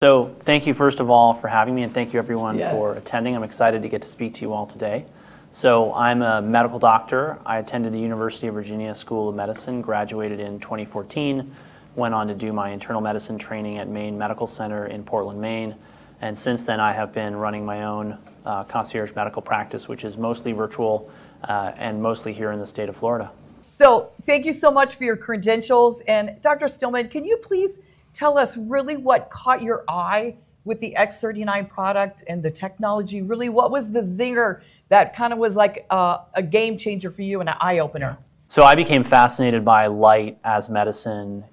So thank you, first of all, for having me, and thank you, everyone, Yes. for attending. I'm excited to get to speak to you all today. So I'm a medical doctor. I attended the University of Virginia School of Medicine, graduated in 2014, went on to do my internal medicine training at Maine Medical Center in Portland, Maine, and since then I have been running my own concierge medical practice, which is mostly virtual and mostly here in the state of Florida. So thank you so much for your credentials. And Dr. Stillman, can you please tell us really what caught your eye with the X39 product and the technology? Really, what was the zinger that kind of was like a game changer for you and an eye opener? So I became fascinated by light as medicine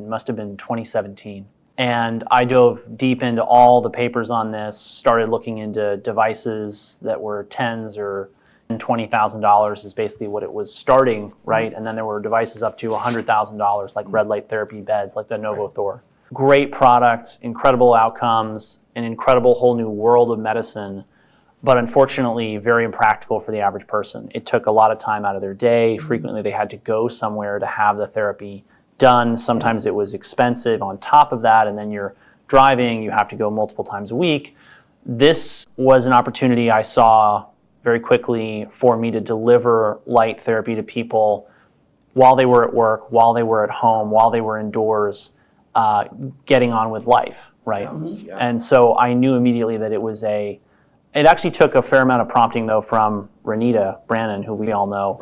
must have been 2017. And I dove deep into all the papers on this, started looking into devices that were tens or $20,000 is basically what it was starting, right? And then there were devices up to $100,000, like red light therapy beds, like the NovoThor. Great products, incredible outcomes, an incredible whole new world of medicine, but unfortunately very impractical for the average person. It took a lot of time out of their day. Frequently they had to go somewhere to have the therapy done. Sometimes it was expensive on top of that, and then you're driving, you have to go multiple times a week. This was an opportunity I saw very quickly for me to deliver light therapy to people while they were at work, while they were at home, while they were indoors, getting on with life, right? Yeah. And so I knew immediately that it actually took a fair amount of prompting though from Renita Brannon, who we all know,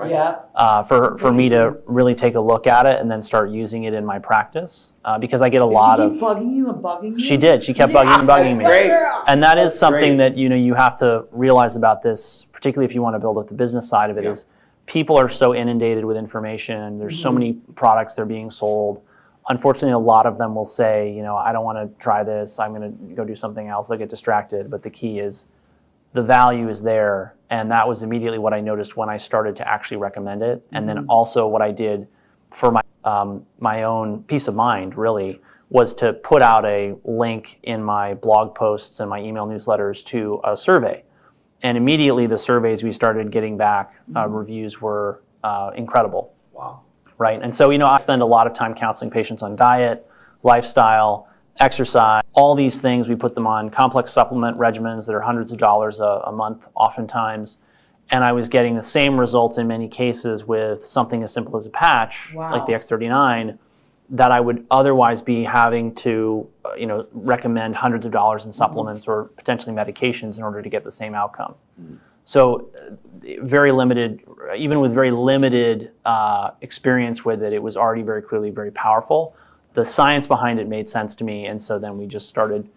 for me to really take a look at it and then start using it in my practice, because I get a lot of... Did she keep bugging you and bugging you? She did. She kept bugging and bugging me. Great. And that is something that you have to realize about this, particularly if you want to build up the business side of it, is people are so inundated with information. There's so many products that are being sold. Unfortunately, a lot of them will say, I don't want to try this. I'm going to go do something else. They'll get distracted. But the key is the value is there. And that was immediately what I noticed when I started to actually recommend it. And then also what I did for my own peace of mind, really, was to put out a link in my blog posts and my email newsletters to a survey. And immediately the surveys we started getting back, reviews were incredible. Wow. Right. And so, I spend a lot of time counseling patients on diet, lifestyle, exercise, all these things. We put them on complex supplement regimens that are hundreds of dollars a month oftentimes. And I was getting the same results in many cases with something as simple as a patch, like the X39, that I would otherwise be having to, recommend hundreds of dollars in supplements or potentially medications in order to get the same outcome. So very limited, even with very limited experience with it, it was already very clearly very powerful. The science behind it made sense to me, and so then we just started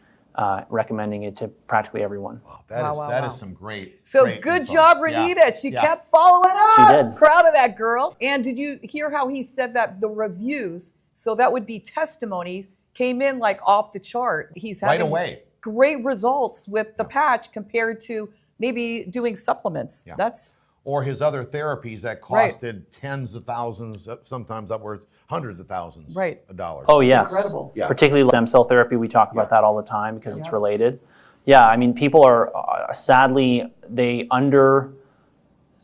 recommending it to practically everyone. Wow, that is some great. So great good info. job, Renita. She kept following up. She did. Proud of that girl. And did you hear how he said that the reviews, so that would be testimony, came in like off the chart? He's having Right away. great results with the patch compared to maybe doing supplements. Or his other therapies that costed tens of thousands, sometimes upwards hundreds of thousands of dollars. Oh, yes. Incredible. Yeah. Particularly stem cell therapy, we talk about that all the time because it's related. Yeah, I mean, people are sadly, a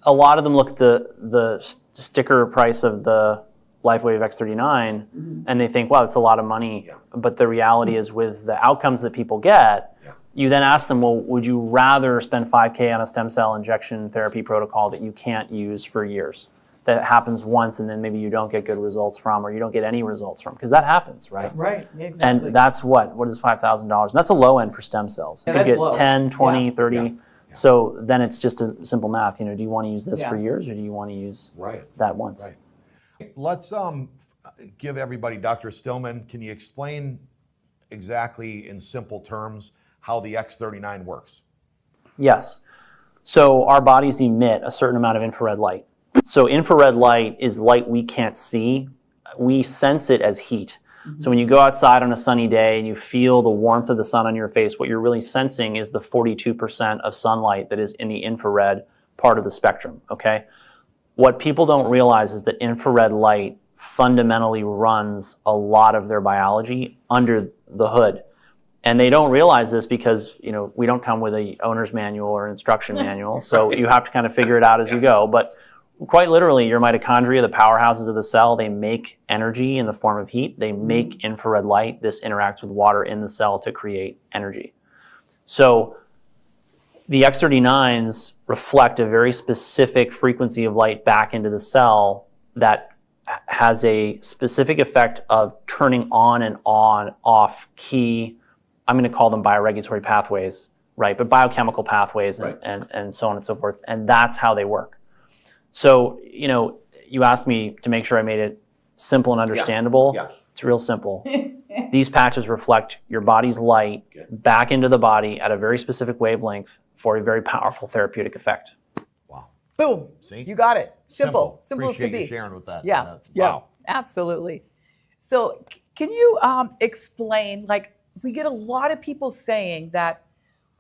lot of them look at the sticker price of the LifeWave X39 and they think, wow, it's a lot of money. But the reality is with the outcomes that people get, you then ask them, well, would you rather spend $5,000 on a stem cell injection therapy protocol that you can't use for years? That happens once and then maybe you don't get good results from, or you don't get any results from, because that happens, right? Right, exactly. And that's what is $5,000? And that's a low end for stem cells. You get low. 10, 20, 30. Yeah. So then it's just a simple math. Do you want to use this for years, or do you want to use that once? Right. Let's give everybody, Dr. Stillman, can you explain exactly in simple terms how the X39 works? Yes. So our bodies emit a certain amount of infrared light. So infrared light is light we can't see. We sense it as heat. So when you go outside on a sunny day and you feel the warmth of the sun on your face, what you're really sensing is the 42% of sunlight that is in the infrared part of the spectrum, okay? What people don't realize is that infrared light fundamentally runs a lot of their biology under the hood. And they don't realize this because, we don't come with a owner's manual or instruction manual, so you have to kind of figure it out as you go. But quite literally, your mitochondria, the powerhouses of the cell, they make energy in the form of heat. They make infrared light. This interacts with water in the cell to create energy. So the X39s reflect a very specific frequency of light back into the cell that has a specific effect of turning on and off key, I'm going to call them bioregulatory pathways, right? But biochemical pathways and so on and so forth. And that's how they work. So, you asked me to make sure I made it simple and understandable. Yeah. It's real simple. These patches reflect your body's light back into the body at a very specific wavelength for a very powerful therapeutic effect. Wow. Boom. See? You got it. Simple as Appreciate can be. you sharing with that. Yeah. Wow. Absolutely. So can you explain, like, we get a lot of people saying that,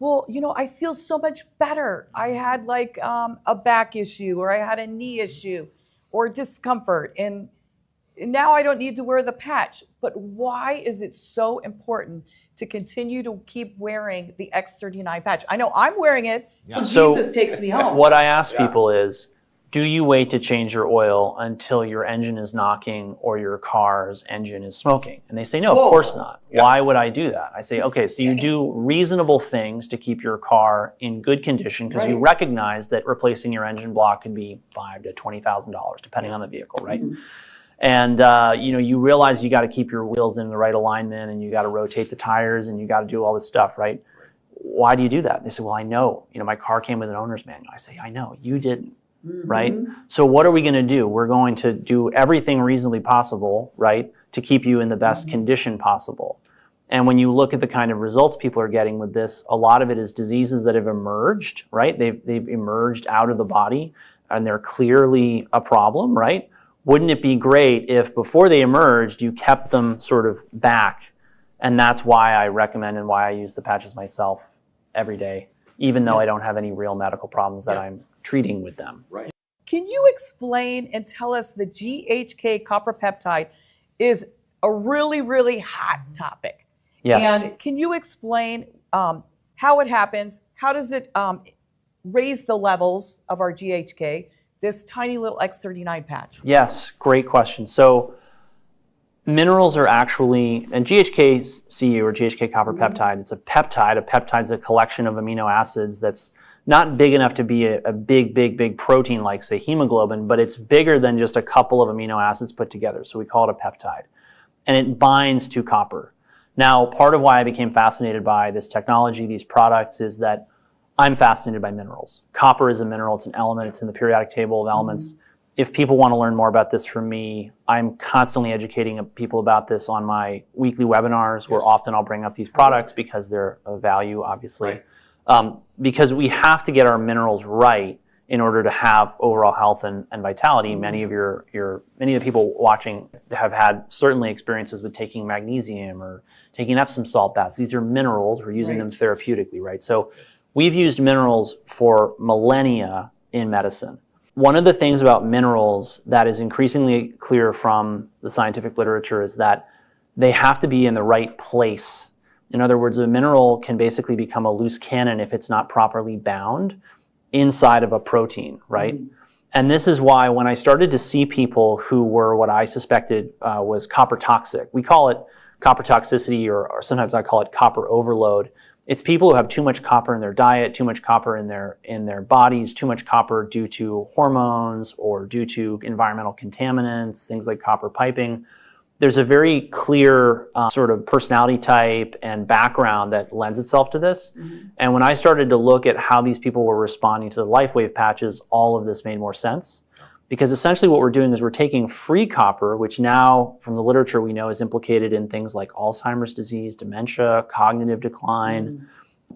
well, I feel so much better. I had like a back issue, or I had a knee issue or discomfort, and now I don't need to wear the patch. But why is it so important to continue to keep wearing the X39 patch? I know I'm wearing it till Jesus takes me home. What I ask people is, do you wait to change your oil until your engine is knocking or your car's engine is smoking? And they say, no, of course not. Yeah. Why would I do that? I say, okay, so you do reasonable things to keep your car in good condition, because you recognize that replacing your engine block could be $5,000 to $20,000, depending on the vehicle, right? Mm-hmm. And you realize you got to keep your wheels in the right alignment, and you got to rotate the tires, and you got to do all this stuff, right? Why do you do that? They say, well, I know. My car came with an owner's manual. I say, I know, you didn't. Mm-hmm. Right? So what are we going to do? We're going to do everything reasonably possible, right, to keep you in the best condition possible. And when you look at the kind of results people are getting with this, a lot of it is diseases that have emerged, right? They've emerged out of the body, and they're clearly a problem, right? Wouldn't it be great if before they emerged, you kept them sort of back? And that's why I recommend and why I use the patches myself every day, even though I don't have any real medical problems that I'm treating with them. Right. Can you explain and tell us the GHK copper peptide is a really, really hot topic? Yes. And can you explain how it happens? How does it raise the levels of our GHK, this tiny little X39 patch? Yes, great question. So minerals are actually, and GHK-Cu or GHK copper peptide, it's a peptide. A peptide's a collection of amino acids that's not big enough to be a big protein like, say, hemoglobin, but it's bigger than just a couple of amino acids put together. So we call it a peptide. And it binds to copper. Now, part of why I became fascinated by this technology, these products, is that I'm fascinated by minerals. Copper is a mineral, it's an element, it's in the periodic table of elements. If people want to learn more about this from me, I'm constantly educating people about this on my weekly webinars, where often I'll bring up these products because they're of value, obviously. Right. Because we have to get our minerals right in order to have overall health and vitality. Many of many of the people watching have had certainly experiences with taking magnesium or taking Epsom salt baths. These are minerals. We're using them therapeutically, right? So we've used minerals for millennia in medicine. One of the things about minerals that is increasingly clear from the scientific literature is that they have to be in the right place. In other words, a mineral can basically become a loose cannon if it's not properly bound inside of a protein, right? And this is why when I started to see people who were what I suspected was copper toxic, we call it copper toxicity, or sometimes I call it copper overload. It's people who have too much copper in their diet, too much copper in their bodies, too much copper due to hormones or due to environmental contaminants, things like copper piping. There's a very clear sort of personality type and background that lends itself to this. And when I started to look at how these people were responding to the LifeWave patches, all of this made more sense. Because essentially what we're doing is we're taking free copper, which now from the literature we know is implicated in things like Alzheimer's disease, dementia, cognitive decline,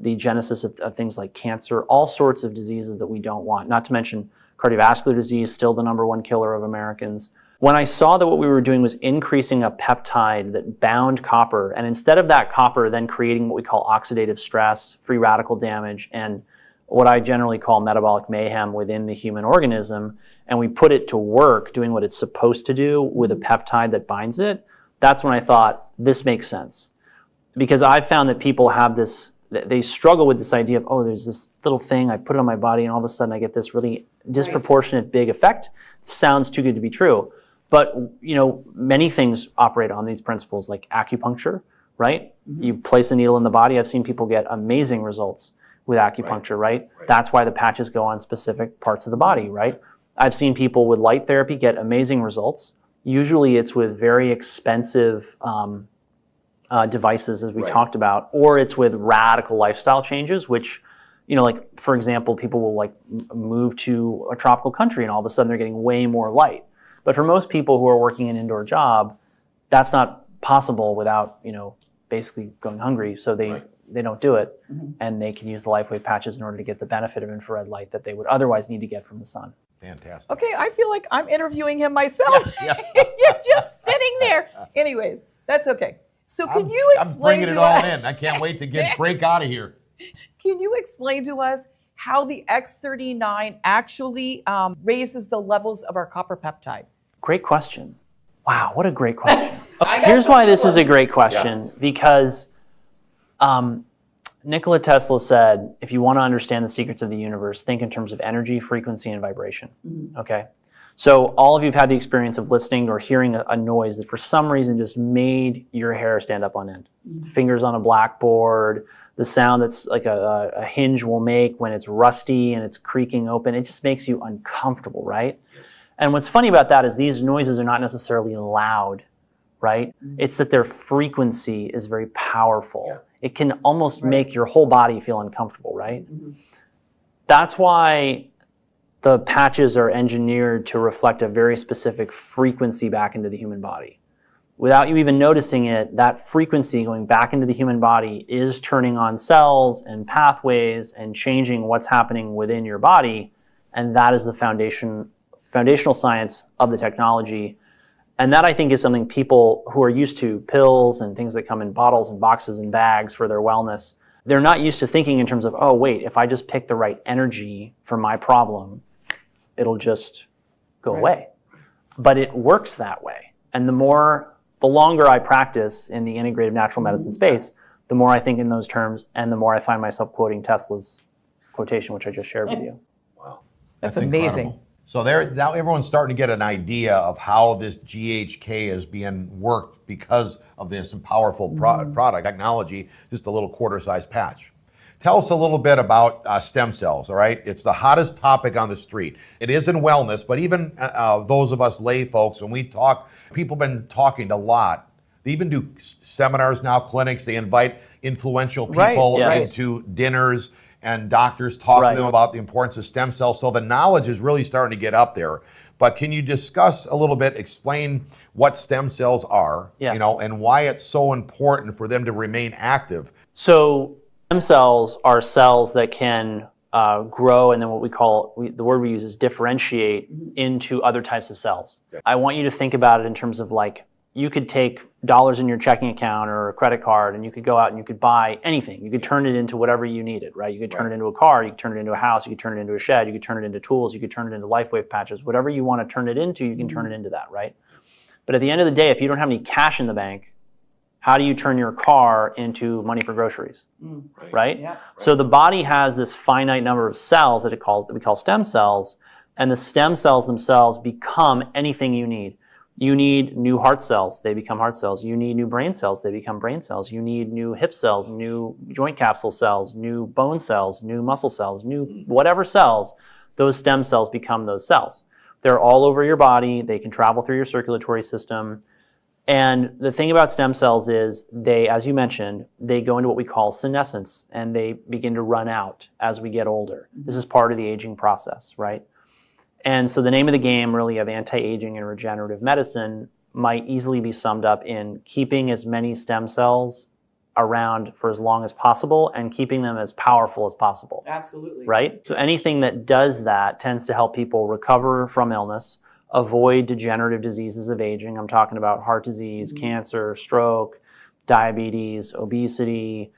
the genesis of things like cancer, all sorts of diseases that we don't want, not to mention cardiovascular disease, still the #1 killer of Americans. When I saw that what we were doing was increasing a peptide that bound copper, and instead of that copper then creating what we call oxidative stress, free radical damage, and what I generally call metabolic mayhem within the human organism, and we put it to work doing what it's supposed to do with a peptide that binds it, that's when I thought, this makes sense. Because I've found that people have this, they struggle with this idea of, oh, there's this little thing, I put it on my body, and all of a sudden I get this really disproportionate big effect. Sounds too good to be true. But, many things operate on these principles, like acupuncture, right? You place a needle in the body. I've seen people get amazing results with acupuncture, right? That's why the patches go on specific parts of the body, right? I've seen people with light therapy get amazing results. Usually it's with very expensive devices, as we talked about, or it's with radical lifestyle changes, which, like, for example, people will like move to a tropical country and all of a sudden they're getting way more light. But for most people who are working an indoor job, that's not possible without, basically going hungry. So they don't do it, and they can use the LifeWave patches in order to get the benefit of infrared light that they would otherwise need to get from the sun. Fantastic. Okay, I feel like I'm interviewing him myself. You're just sitting there. Anyways, that's okay. So can you explain I'm bringing it all us, in. I can't wait to break out of here. Can you explain to us how the X39 actually raises the levels of our copper peptide? Great question. Wow, what a great question. Here's why this is a great question, because Nikola Tesla said, if you want to understand the secrets of the universe, think in terms of energy, frequency, and vibration. Okay? So all of you have had the experience of listening or hearing a noise that for some reason just made your hair stand up on end. Fingers on a blackboard, the sound that's like a hinge will make when it's rusty and it's creaking open. It just makes you uncomfortable, right? Yes. And what's funny about that is these noises are not necessarily loud, right? It's that their frequency is very powerful. Yeah. It can almost make your whole body feel uncomfortable, right? That's why the patches are engineered to reflect a very specific frequency back into the human body. Without you even noticing it, that frequency going back into the human body is turning on cells and pathways and changing what's happening within your body. And that is the foundational science of the technology. And that, I think, is something people who are used to pills and things that come in bottles and boxes and bags for their wellness, they're not used to thinking in terms of, oh, wait, if I just pick the right energy for my problem, it'll just go away. But it works that way. And the longer I practice in the integrative natural medicine space, the more I think in those terms, and the more I find myself quoting Tesla's quotation, which I just shared with you. Wow. That's amazing. Incredible. So now everyone's starting to get an idea of how this GHK is being worked because of this powerful product technology, just a little quarter-sized patch. Tell us a little bit about stem cells, all right? It's the hottest topic on the street. It is in wellness, but even those of us lay folks, when we talk, people have been talking a lot. They even do seminars now, clinics. They invite influential people into dinners, and doctors talk to them about the importance of stem cells. So the knowledge is really starting to get up there. But can you discuss a little bit, explain what stem cells are, and why it's so important for them to remain active? So stem cells are cells that can grow, and then the word we use is differentiate into other types of cells. Okay. I want you to think about it in terms of, like, you could take dollars in your checking account or a credit card, and you could go out and you could buy anything. You could turn it into whatever you needed, right? You could turn it into a car, you could turn it into a house, you could turn it into a shed, you could turn it into tools, you could turn it into LifeWave patches. Whatever you want to turn it into, you can turn it into that, right? But at the end of the day, if you don't have any cash in the bank, how do you turn your car into money for groceries, right? Yeah. So the body has this finite number of cells that we call stem cells, and the stem cells themselves become anything you need. You need new heart cells, they become heart cells. You need new brain cells, they become brain cells. You need new hip cells, new joint capsule cells, new bone cells, new muscle cells, new whatever cells, those stem cells become those cells. They're all over your body, they can travel through your circulatory system. And the thing about stem cells is they, as you mentioned, they go into what we call senescence, and they begin to run out as we get older. This is part of the aging process, right? And so the name of the game really of anti-aging and regenerative medicine might easily be summed up in keeping as many stem cells around for as long as possible and keeping them as powerful as possible. Absolutely. Right? So anything that does that tends to help people recover from illness, avoid degenerative diseases of aging. I'm talking about heart disease, cancer, stroke, diabetes, obesity,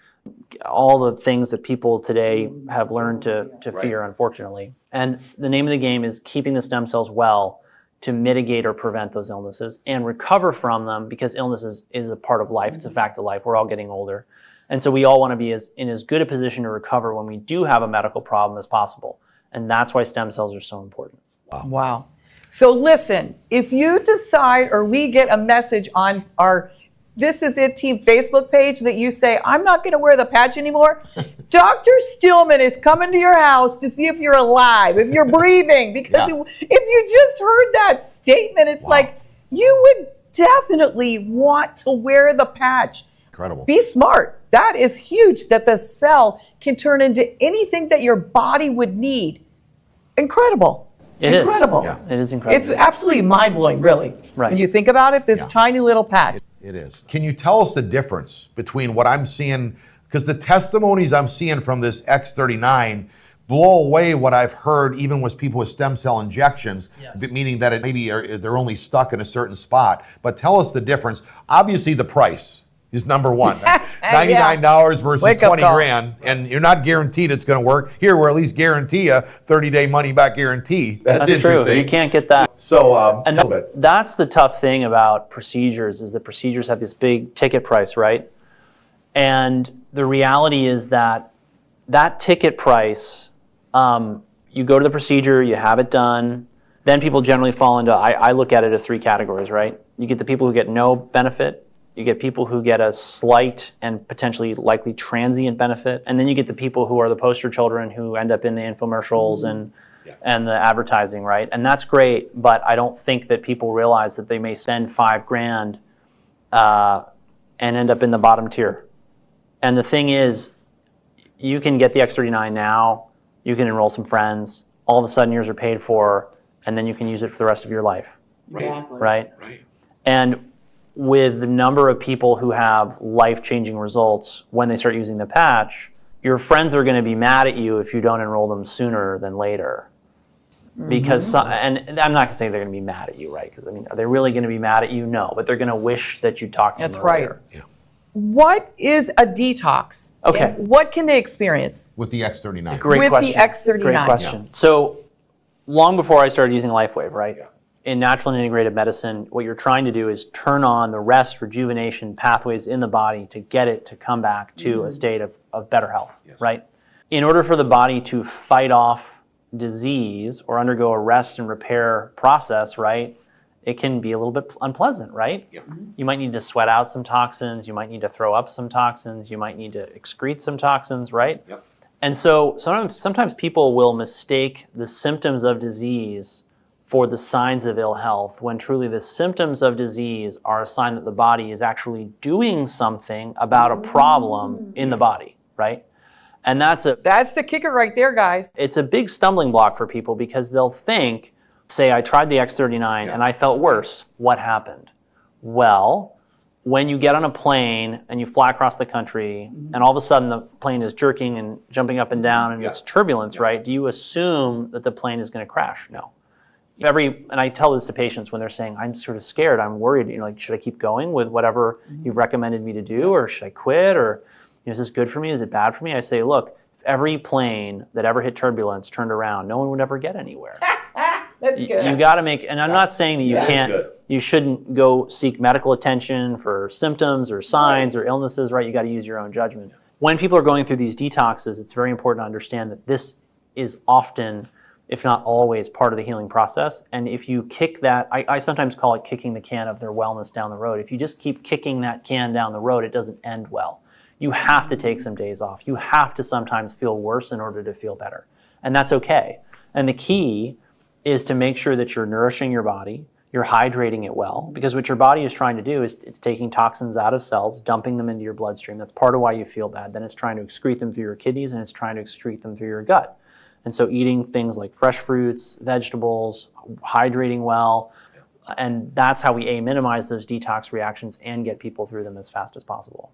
all the things that people today have learned to fear, unfortunately. And the name of the game is keeping the stem cells well to mitigate or prevent those illnesses and recover from them, because illness is a part of life. It's a fact of life. We're all getting older. And so we all want to be in as good a position to recover when we do have a medical problem as possible. And that's why stem cells are so important. Wow. So listen, if you decide or we get a message on our This Is It Team Facebook page that you say, I'm not going to wear the patch anymore, Dr. Stillman is coming to your house to see if you're alive, if you're breathing. Because if you just heard that statement, it's like you would definitely want to wear the patch. Incredible. Be smart. That is huge that the cell can turn into anything that your body would need. Incredible. Incredible. Yeah. It is incredible. It's absolutely mind-blowing, really. Right. When you think about it, this tiny little patch. It is. Can you tell us the difference between what I'm seeing, because the testimonies I'm seeing from this X39 blow away what I've heard even with people with stem cell injections, meaning that they're only stuck in a certain spot. But tell us the difference. Obviously the price is number one. $99 versus 20 grand, and you're not guaranteed it's going to work. Here, we're at least guarantee a 30-day money-back guarantee. That's true. You can't get that. So, and that's the tough thing about procedures, is that procedures have this big ticket price, right? And the reality is that that ticket price, you go to the procedure, you have it done, then people generally fall into, I look at it as three categories, right? You get the people who get no benefit, you get people who get a slight and potentially likely transient benefit, and then you get the people who are the poster children who end up in the infomercials and the advertising, right? And that's great, but I don't think that people realize that they may spend $5,000 and end up in the bottom tier. And the thing is, you can get the X39 now, you can enroll some friends, all of a sudden yours are paid for, and then you can use it for the rest of your life. Exactly. Right? And with the number of people who have life-changing results when they start using the patch, your friends are going to be mad at you if you don't enroll them sooner than later. Because, and I'm not going to say they're going to be mad at you, right? Because, I mean, are they really going to be mad at you? No, but they're going to wish that you talked to them earlier. That's right. What is a detox? Okay. And what can they experience? With the X39. It's a great With question. the X39. Great question. So, long before I started using LifeWave, right? In natural and integrative medicine, what you're trying to do is turn on the rest, rejuvenation pathways in the body to get it to come back to a state of better health, right? In order for the body to fight off disease or undergo a rest and repair process, right, it can be a little bit unpleasant, right? You might need to sweat out some toxins, you might need to throw up some toxins, you might need to excrete some toxins, right? And so sometimes people will mistake the symptoms of disease for the signs of ill health, when truly the symptoms of disease are a sign that the body is actually doing something about a problem in the body, right? And that's the kicker right there, guys. It's a big stumbling block for people, because they'll think, say, I tried the X39 and I felt worse. What happened? Well, when you get on a plane and you fly across the country and all of a sudden the plane is jerking and jumping up and down and it's turbulence, right? Do you assume that the plane is going to crash? No. And I tell this to patients when they're saying, I'm sort of scared, I'm worried, like, should I keep going with whatever you've recommended me to do, or should I quit, or is this good for me, is it bad for me? I say, look, if every plane that ever hit turbulence turned around, no one would ever get anywhere. That's good. You got to make, and I'm not saying that you shouldn't go seek medical attention for symptoms or signs or illnesses, right? You got to use your own judgment. When people are going through these detoxes, it's very important to understand that this is often, if not always, part of the healing process. And if you kick that, I sometimes call it kicking the can of their wellness down the road. If you just keep kicking that can down the road, it doesn't end well. You have to take some days off. You have to sometimes feel worse in order to feel better. And that's okay. And the key is to make sure that you're nourishing your body, you're hydrating it well, because what your body is trying to do is it's taking toxins out of cells, dumping them into your bloodstream. That's part of why you feel bad. Then it's trying to excrete them through your kidneys, and it's trying to excrete them through your gut. And so eating things like fresh fruits, vegetables, hydrating well, and that's how we minimize those detox reactions and get people through them as fast as possible.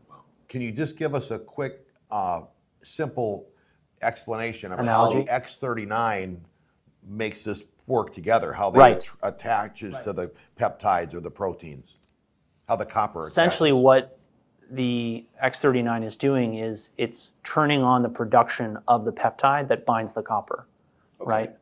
Can you just give us a quick, simple explanation of Analogy? how the X39 makes this work together, how they attaches to the peptides or the proteins, how the copper Essentially attaches. What the X39 is doing is it's turning on the production of the peptide that binds the copper, right?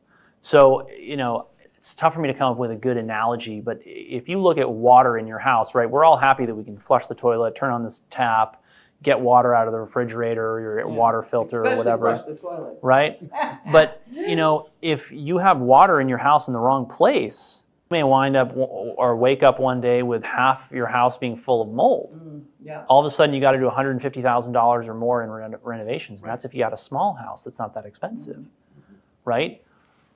So, it's tough for me to come up with a good analogy, but if you look at water in your house, right, we're all happy that we can flush the toilet, turn on this tap, get water out of the refrigerator or your water filter or whatever. Especially flush the toilet. Right? But, you know, if you have water in your house in the wrong place, you may wind up or wake up one day with half your house being full of mold. Yeah. All of a sudden, you got to do $150,000 or more in renovations. And that's if you got a small house that's not that expensive, right?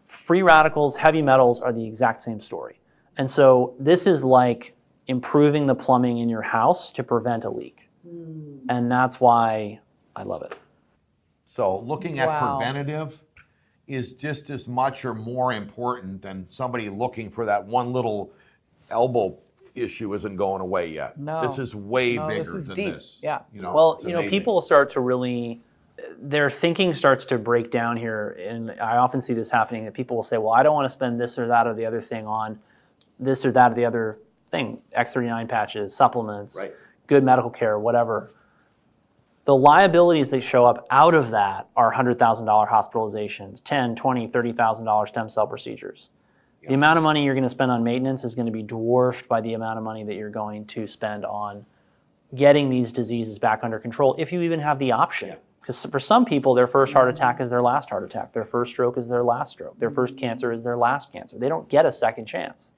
Free radicals, heavy metals are the exact same story. And so this is like improving the plumbing in your house to prevent a leak. And that's why I love it. So looking at Wow. preventative is just as much or more important than somebody looking for that one little elbow issue isn't going away yet. No. This is way No, bigger this is than deep. this. Yeah. You know, Well, it's you know, amazing. people start to really, their thinking starts to break down here. And I often see this happening, that people will say, well, I don't want to spend this or that or the other thing on this or that or the other thing, X39 patches, supplements, Right. good medical care, whatever. The liabilities that show up out of that are $100,000 hospitalizations, $10,000, $20,000, $30,000 stem cell procedures. The amount of money you're going to spend on maintenance is going to be dwarfed by the amount of money that you're going to spend on getting these diseases back under control, if you even have the option. Yeah. Because for some people, their first heart attack is their last heart attack. Their first stroke is their last stroke. Their first cancer is their last cancer. They don't get a second chance.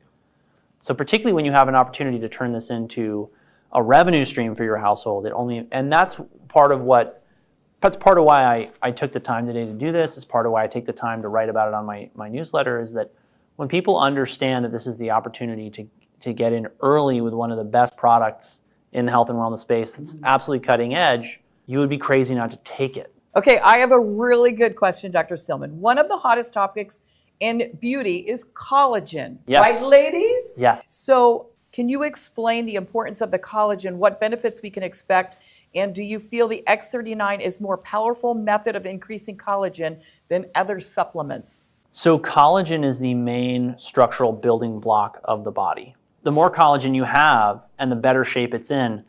So particularly when you have an opportunity to turn this into a revenue stream for your household, and that's part of why I took the time today to do this. It's part of why I take the time to write about it on my newsletter, is that when people understand that this is the opportunity to get in early with one of the best products in the health and wellness space that's absolutely cutting edge, you would be crazy not to take it. Okay, I have a really good question, Dr. Stillman. One of the hottest topics in beauty is collagen. Yes. Right, ladies? Yes. So can you explain the importance of the collagen, what benefits we can expect, and do you feel the X39 is more powerful method of increasing collagen than other supplements? So collagen is the main structural building block of the body. The more collagen you have and the better shape it's in,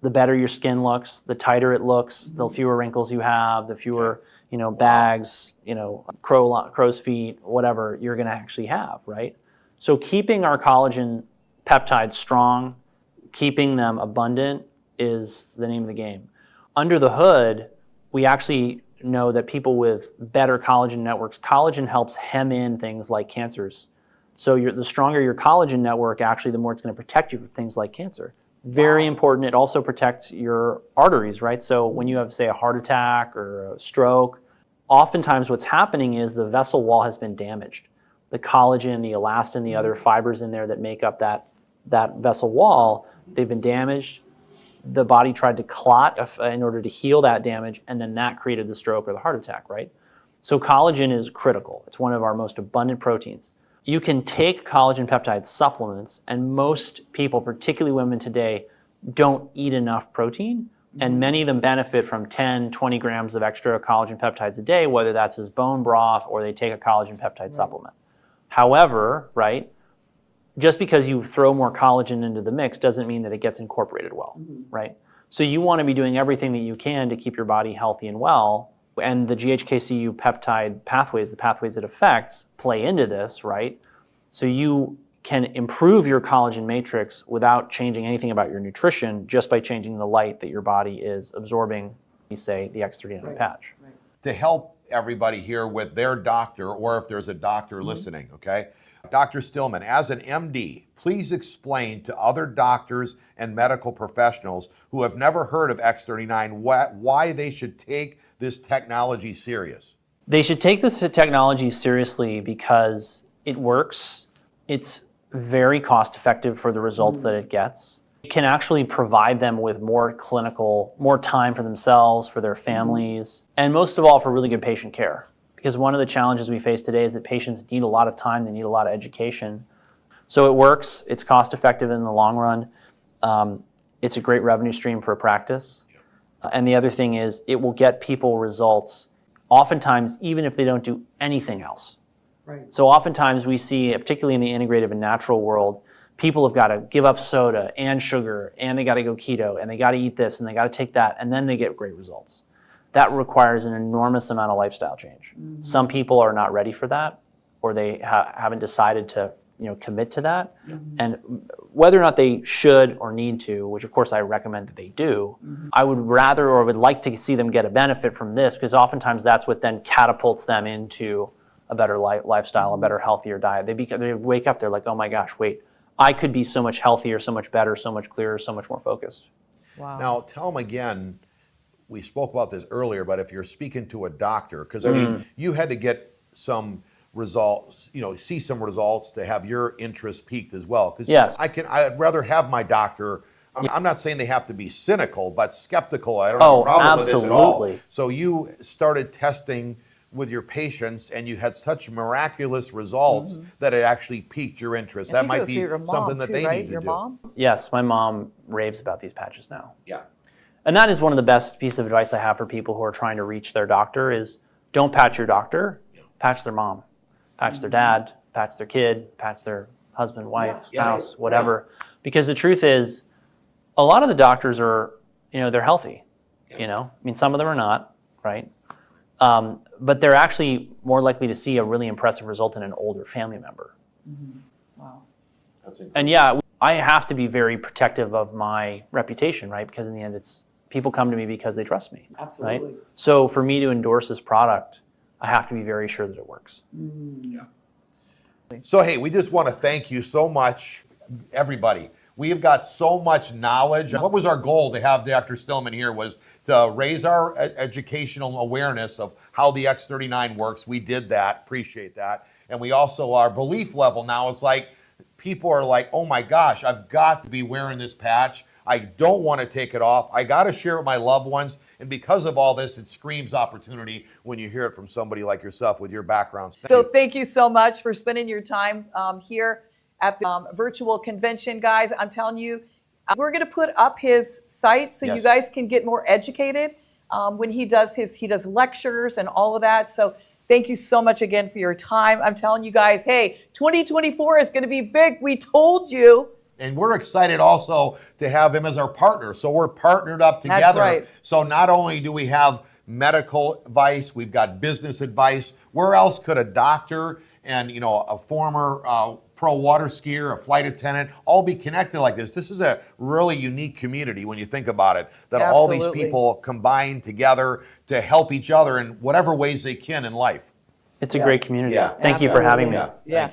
the better your skin looks, the tighter it looks, the fewer wrinkles you have, the fewer, bags, crow's feet, whatever you're going to actually have, right? So keeping our collagen peptides strong, keeping them abundant is the name of the game. Under the hood, we actually know that people with better collagen networks, collagen helps hem in things like cancers. So the stronger your collagen network, actually, the more it's going to protect you from things like cancer. Very important. It also protects your arteries, right? So when you have, say, a heart attack or a stroke, oftentimes what's happening is the vessel wall has been damaged. The collagen, the elastin, the other fibers in there that make up that vessel wall, they've been damaged. The body tried to clot in order to heal that damage, and then that created the stroke or the heart attack, right? So collagen is critical. It's one of our most abundant proteins. You can take collagen peptide supplements, and most people, particularly women today, don't eat enough protein, and many of them benefit from 10, 20 grams of extra collagen peptides a day, whether that's as bone broth or they take a collagen peptide supplement. However, right, just because you throw more collagen into the mix doesn't mean that it gets incorporated well, right? So you want to be doing everything that you can to keep your body healthy and well. And the GHKCU peptide pathways, the pathways it affects, play into this, right? So you can improve your collagen matrix without changing anything about your nutrition, just by changing the light that your body is absorbing, say, the X39 patch. To help everybody here with their doctor, or if there's a doctor listening, okay? Dr. Stillman, as an MD, please explain to other doctors and medical professionals who have never heard of X39 why they should take this technology serious. They should take this technology seriously because it works. It's very cost effective for the results that it gets. It can actually provide them with more time for themselves, for their families, and most of all for really good patient care. Because one of the challenges we face today is that patients need a lot of time, they need a lot of education. So it works, it's cost effective in the long run. It's a great revenue stream for a practice. And the other thing is it will get people results, oftentimes even if they don't do anything else. Right. So oftentimes we see, particularly in the integrative and natural world, people have got to give up soda and sugar, and they got to go keto, and they got to eat this, and they got to take that, and then they get great results. That requires an enormous amount of lifestyle change. Some people are not ready for that, or they haven't decided to commit to that. And whether or not they should or need to, which of course I recommend that they do, I would rather or would like to see them get a benefit from this, because oftentimes that's what then catapults them into a better lifestyle, a better, healthier diet. They wake up, they're like, oh my gosh, wait, I could be so much healthier, so much better, so much clearer, so much more focused. Wow. Now, tell them again, we spoke about this earlier, but if you're speaking to a doctor, because I mean, you had to get some results, see some results to have your interest peaked as well. Because yes. I'd rather have my doctor. I'm not saying they have to be cynical, but skeptical. I don't have a problem with this at all. So you started testing with your patients, and you had such miraculous results that it actually piqued your interest. That might be something that they need to do. Mom? Yes, my mom raves about these patches now. Yeah. And that is one of the best pieces of advice I have for people who are trying to reach their doctor is don't patch your doctor, patch their mom, patch their dad, patch their kid, patch their husband, wife, spouse, whatever. Because the truth is, a lot of the doctors are, they're healthy. I mean, some of them are not, right? But they're actually more likely to see a really impressive result in an older family member. Wow. And yeah, I have to be very protective of my reputation, right? Because in the end, people come to me because they trust me. Absolutely. Right? So for me to endorse this product, I have to be very sure that it works. Yeah. So hey, we just want to thank you so much, everybody. We have got so much knowledge. What was our goal to have Dr. Stillman here was to raise our educational awareness of how the X39 works. We did that, appreciate that. And we also, our belief level now is like, people are like, oh my gosh, I've got to be wearing this patch. I don't want to take it off. I got to share it with my loved ones. And because of all this, it screams opportunity when you hear it from somebody like yourself with your background. Thank you so much for spending your time here at the virtual convention, guys. I'm telling you, we're going to put up his site so you guys can get more educated when he does lectures and all of that. So thank you so much again for your time. I'm telling you guys, hey, 2024 is going to be big. We told you. And we're excited also to have him as our partner. So we're partnered up together. That's right. So not only do we have medical advice, we've got business advice. Where else could a doctor and a former pro water skier, a flight attendant, all be connected like this? This is a really unique community when you think about it, that all these people combine together to help each other in whatever ways they can in life. It's a great community. Yeah. Thank you for having me. Yeah.